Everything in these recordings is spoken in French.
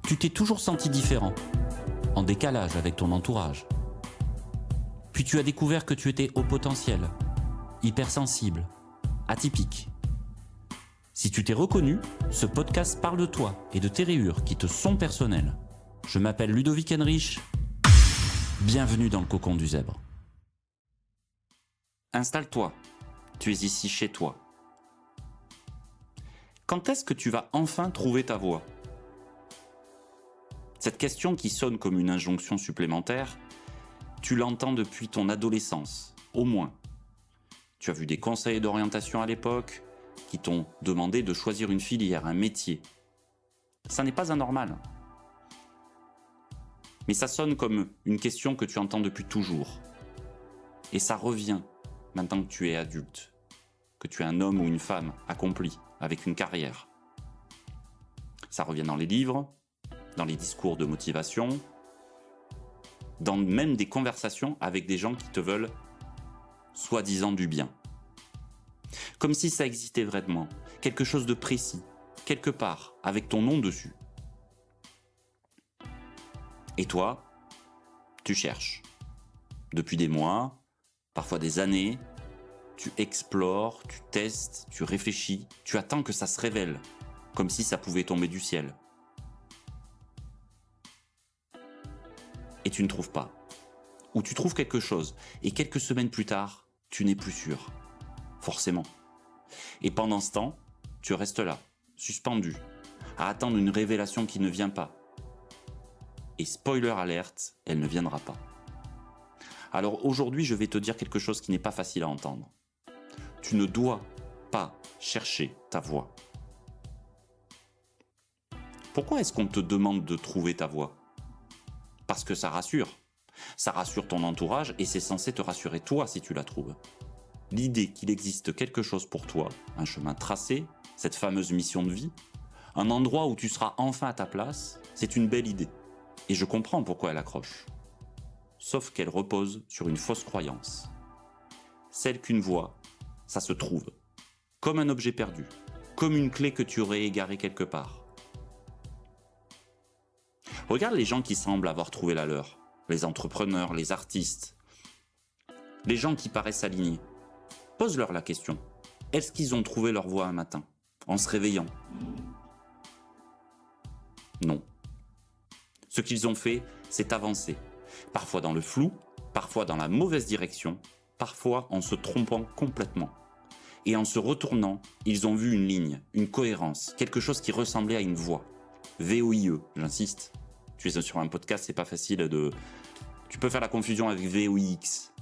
Tu t'es toujours senti différent, en décalage avec ton entourage. Puis tu as découvert que tu étais haut potentiel, hypersensible, atypique. Si tu t'es reconnu, ce podcast parle de toi et de tes rayures qui te sont personnelles. Je m'appelle Ludovic Henrich. Bienvenue dans le cocon du zèbre. Installe-toi. Tu es ici chez toi. Quand est-ce que tu vas enfin trouver ta voie ? Cette question qui sonne comme une injonction supplémentaire, tu l'entends depuis ton adolescence, au moins. Tu as vu des conseillers d'orientation à l'époque qui t'ont demandé de choisir une filière, un métier. Ça n'est pas anormal. Mais ça sonne comme une question que tu entends depuis toujours. Et ça revient maintenant que tu es adulte, que tu es un homme ou une femme accompli, avec une carrière. Ça revient dans les livres, dans les discours de motivation, dans même des conversations avec des gens qui te veulent soi-disant du bien. Comme si ça existait vraiment, quelque chose de précis, quelque part, avec ton nom dessus. Et toi, tu cherches. Depuis des mois, parfois des années, tu explores, tu testes, tu réfléchis, tu attends que ça se révèle, comme si ça pouvait tomber du ciel. Et tu ne trouves pas. Ou tu trouves quelque chose, et quelques semaines plus tard, tu n'es plus sûr. Forcément. Et pendant ce temps, tu restes là, suspendu, à attendre une révélation qui ne vient pas. Et spoiler alerte, elle ne viendra pas. Alors aujourd'hui, je vais te dire quelque chose qui n'est pas facile à entendre. Tu ne dois pas chercher ta voie. Pourquoi est-ce qu'on te demande de trouver ta voie ? Parce que ça rassure. Ça rassure ton entourage et c'est censé te rassurer toi si tu la trouves. L'idée qu'il existe quelque chose pour toi, un chemin tracé, cette fameuse mission de vie, un endroit où tu seras enfin à ta place, c'est une belle idée. Et je comprends pourquoi elle accroche. Sauf qu'elle repose sur une fausse croyance. Celle qu'une voie, ça se trouve. Comme un objet perdu. Comme une clé que tu aurais égarée quelque part. Regarde les gens qui semblent avoir trouvé la leur. Les entrepreneurs, les artistes. Les gens qui paraissent alignés. Pose-leur la question. Est-ce qu'ils ont trouvé leur voie un matin, en se réveillant ? Non. Ce qu'ils ont fait, c'est avancer. Parfois dans le flou, parfois dans la mauvaise direction, parfois en se trompant complètement. Et en se retournant, ils ont vu une ligne, une cohérence, quelque chose qui ressemblait à une voie. VOIE, j'insiste. Tu es sur un podcast, c'est pas facile de... Tu peux faire la confusion avec VOIX.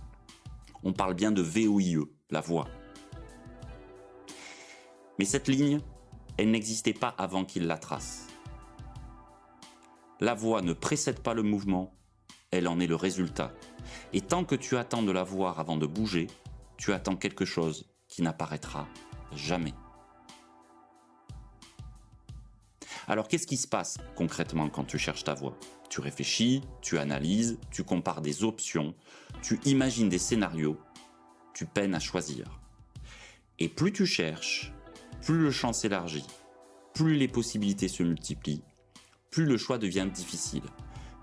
On parle bien de VOIE, la voie. Mais cette ligne, elle n'existait pas avant qu'il la trace. La voie ne précède pas le mouvement, elle en est le résultat. Et tant que tu attends de la voir avant de bouger, tu attends quelque chose qui n'apparaîtra jamais. Alors qu'est-ce qui se passe concrètement quand tu cherches ta voie ? Tu réfléchis, tu analyses, tu compares des options, tu imagines des scénarios, tu peines à choisir. Et plus tu cherches, plus le champ s'élargit, plus les possibilités se multiplient, plus le choix devient difficile.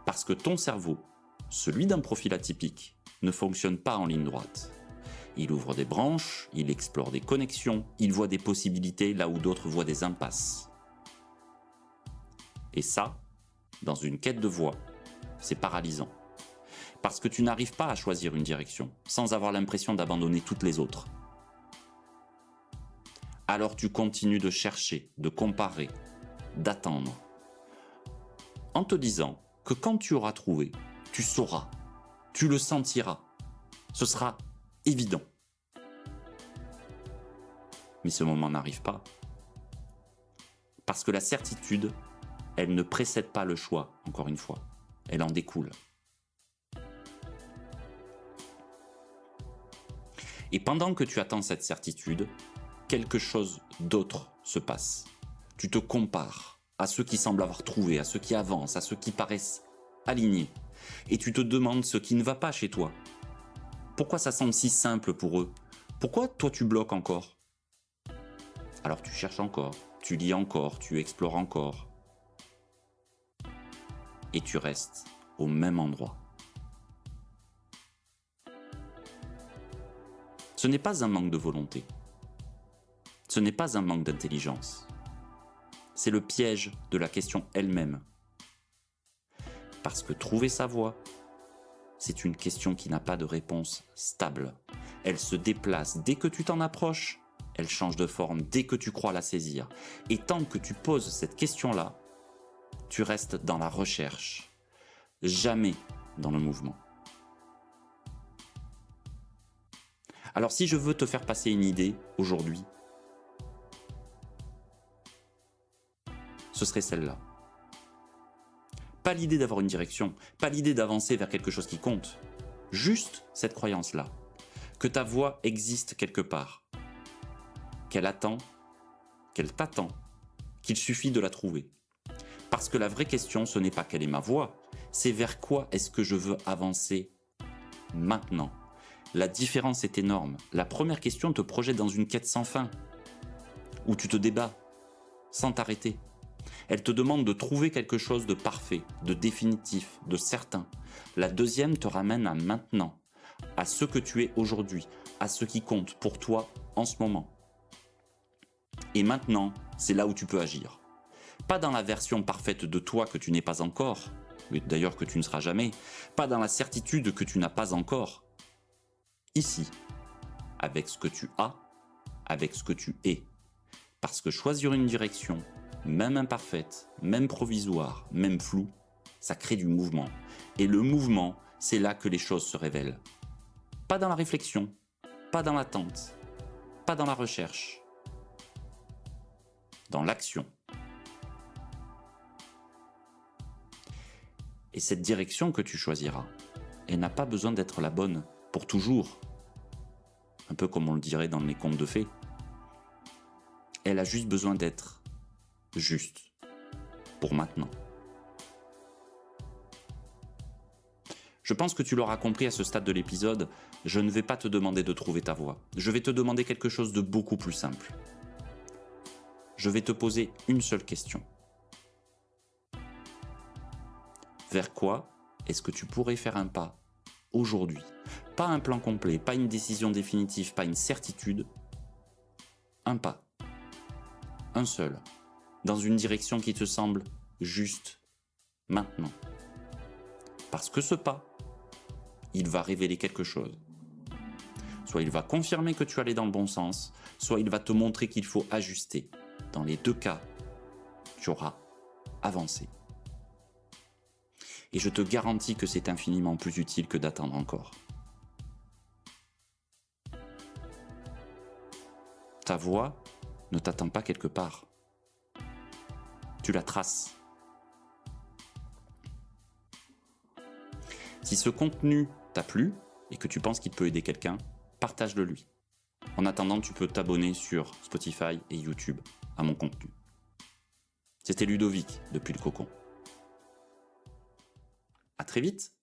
Parce que ton cerveau, celui d'un profil atypique, ne fonctionne pas en ligne droite. Il ouvre des branches, il explore des connexions, il voit des possibilités là où d'autres voient des impasses. Et ça, dans une quête de voie, c'est paralysant. Parce que tu n'arrives pas à choisir une direction sans avoir l'impression d'abandonner toutes les autres. Alors tu continues de chercher, de comparer, d'attendre. En te disant que quand tu auras trouvé, tu sauras, tu le sentiras. Ce sera évident. Mais ce moment n'arrive pas. Parce que la certitude, elle ne précède pas le choix, encore une fois. Elle en découle. Et pendant que tu attends cette certitude, quelque chose d'autre se passe. Tu te compares à ceux qui semblent avoir trouvé, à ceux qui avancent, à ceux qui paraissent alignés. Et tu te demandes ce qui ne va pas chez toi. Pourquoi ça semble si simple pour eux ? Pourquoi toi tu bloques encore ? Alors tu cherches encore, tu lis encore, tu explores encore. et tu restes au même endroit. Ce n'est pas un manque de volonté. Ce n'est pas un manque d'intelligence. C'est le piège de la question elle-même. Parce que trouver sa voie, c'est une question qui n'a pas de réponse stable. Elle se déplace dès que tu t'en approches, elle change de forme dès que tu crois la saisir. Et tant que tu poses cette question-là, tu restes dans la recherche, jamais dans le mouvement. Alors si je veux te faire passer une idée aujourd'hui, ce serait celle-là. Pas l'idée d'avoir une direction, pas l'idée d'avancer vers quelque chose qui compte. Juste cette croyance-là, que ta voix existe quelque part, qu'elle attend, qu'elle t'attend, qu'il suffit de la trouver. Parce que la vraie question, ce n'est pas quelle est ma voix, c'est vers quoi est-ce que je veux avancer maintenant. La différence est énorme. La première question te projette dans une quête sans fin, où tu te débats, sans t'arrêter. Elle te demande de trouver quelque chose de parfait, de définitif, de certain. La deuxième te ramène à maintenant, à ce que tu es aujourd'hui, à ce qui compte pour toi en ce moment. Et maintenant, c'est là où tu peux agir. Pas dans la version parfaite de toi que tu n'es pas encore, mais d'ailleurs que tu ne seras jamais, pas dans la certitude que tu n'as pas encore. Ici, avec ce que tu as, avec ce que tu es. Parce que choisir une direction, même imparfaite, même provisoire, même floue, ça crée du mouvement. Et le mouvement, c'est là que les choses se révèlent. Pas dans la réflexion, pas dans l'attente, pas dans la recherche, dans l'action. Et cette direction que tu choisiras, elle n'a pas besoin d'être la bonne pour toujours. Un peu comme on le dirait dans les contes de fées. Elle a juste besoin d'être juste pour maintenant. Je pense que tu l'auras compris à ce stade de l'épisode, je ne vais pas te demander de trouver ta voie. Je vais te demander quelque chose de beaucoup plus simple. Je vais te poser une seule question. Vers quoi est-ce que tu pourrais faire un pas aujourd'hui? Pas un plan complet, pas une décision définitive, pas une certitude. Un pas. Un seul. Dans une direction qui te semble juste maintenant. Parce que ce pas, il va révéler quelque chose. Soit il va confirmer que tu allais dans le bon sens, soit il va te montrer qu'il faut ajuster. Dans les deux cas, tu auras avancé. Et je te garantis que c'est infiniment plus utile que d'attendre encore. Ta voix ne t'attend pas quelque part. Tu la traces. Si ce contenu t'a plu et que tu penses qu'il peut aider quelqu'un, partage-le lui. En attendant, tu peux t'abonner sur Spotify et YouTube à mon contenu. C'était Ludovic depuis le Cocon. À très vite.